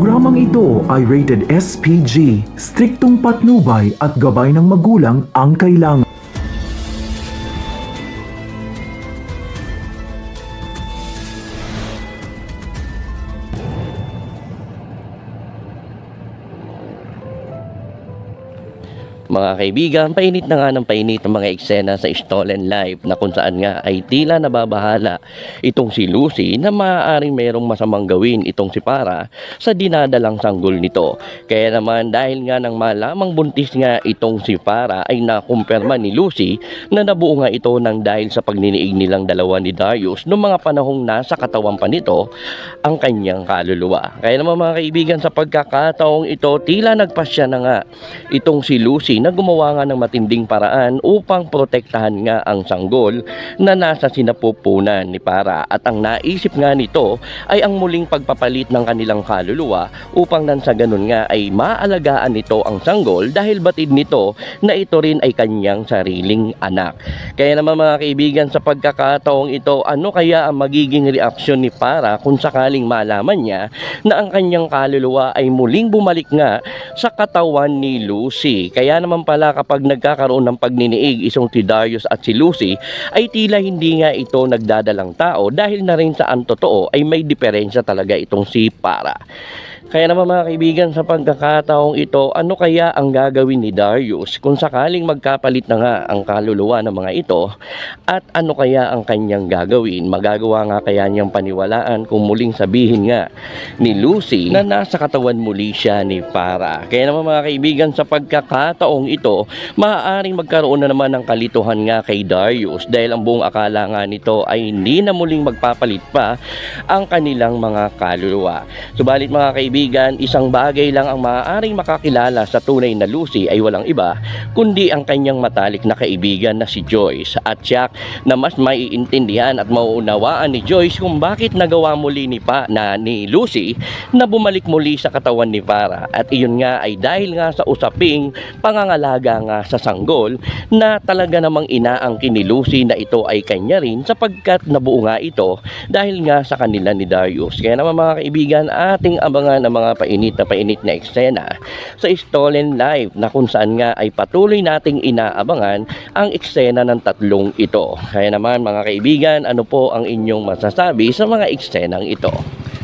Programang ito ay rated SPG, striktong patnubay at gabay ng magulang ang kailangan. Mga kaibigan, painit na nga ng painit ang mga eksena sa Stolen Life na kung saan nga ay tila nababahala itong si Lucy na maaaring mayroong masamang gawin itong si Para sa dinadalang sanggol nito. Kaya naman dahil nga nang malamang buntis nga itong si Para ay nakumpirma ni Lucy na nabuo nga ito ng dahil sa pagniniig nilang dalawa ni Darius noong mga panahong nasa katawan pa nito ang kanyang kaluluwa. Kaya naman mga kaibigan, sa pagkakataong ito tila nagpasya na nga itong si Lucy na gumawa nga ng matinding paraan upang protektahan nga ang sanggol na nasa sinapupunan ni Para, at ang naisip nga nito ay ang muling pagpapalit ng kanilang kaluluwa upang nang sa ganun nga ay maalagaan nito ang sanggol dahil batid nito na ito rin ay kanyang sariling anak. Kaya naman mga kaibigan, sa pagkakataong ito, ano kaya ang magiging reaksyon ni Para kung sakaling malaman niya na ang kanyang kaluluwa ay muling bumalik nga sa katawan ni Lucy? Kaya naman pala kapag nagkakaroon ng pagniniig isang si Darius at si Lucy ay tila hindi nga ito nagdadalang tao dahil na rin sa ang totoo ay may diferensya talaga itong si Para. Kaya naman mga kaibigan, sa pagkakataong ito, ano kaya ang gagawin ni Darius kung sakaling magkapalit na nga ang kaluluwa ng mga ito, at ano kaya ang kanyang gagawin? Magagawa nga kaya niyang paniwalaan kung muling sabihin nga ni Lucy na nasa katawan muli siya ni Para? Kaya naman mga kaibigan, sa pagkakataong ito, maaaring magkaroon na naman ng kalituhan nga kay Darius dahil ang buong akala nga nito ay hindi na muling magpapalit pa ang kanilang mga kaluluwa. Subalit mga kaibigan, isang bagay lang ang maaaring makakilala sa tunay na Lucy ay walang iba kundi ang kanyang matalik na kaibigan na si Joyce, at siya na mas maiintindihan at mauunawaan ni Joyce kung bakit nagawa muli ni Lucy na bumalik muli sa katawan ni Para, at iyon nga ay dahil nga sa usaping pangangalaga nga sa sanggol na talaga namang inaangkin ni Lucy na ito ay kanya rin sapagkat nabuo nga ito dahil nga sa kanila ni Darius. Kaya naman mga kaibigan, ating abangan ang mga painit na eksena sa Stolen Life na kung saan nga ay patuloy nating inaabangan ang eksena ng tatlong ito. Kaya naman mga kaibigan, ano po ang inyong masasabi sa mga eksenang ito?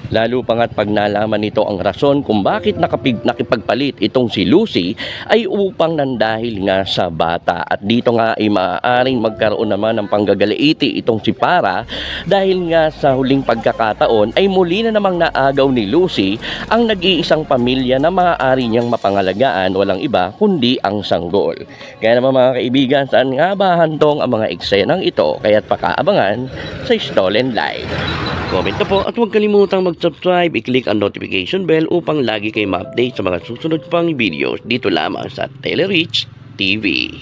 Lalo pa nga't pag nalaman nito ang rason kung bakit nakipagpalit itong si Lucy ay upang nandahil nga sa bata. At dito nga ay maaaring magkaroon naman ng panggagalaiti itong si Para dahil nga sa huling pagkakataon ay muli na namang naagaw ni Lucy ang nag-iisang pamilya na maaari niyang mapangalagaan, walang iba kundi ang sanggol. Kaya naman mga kaibigan, saan nga ba hantong ang mga eksenang ito? Kaya't pakaabangan sa Stolen Life. Comment na po at huwag kalimutang mag-subscribe, i-click ang notification bell upang lagi kayo ma-update sa mga susunod pang videos dito lamang sa Telerich TV.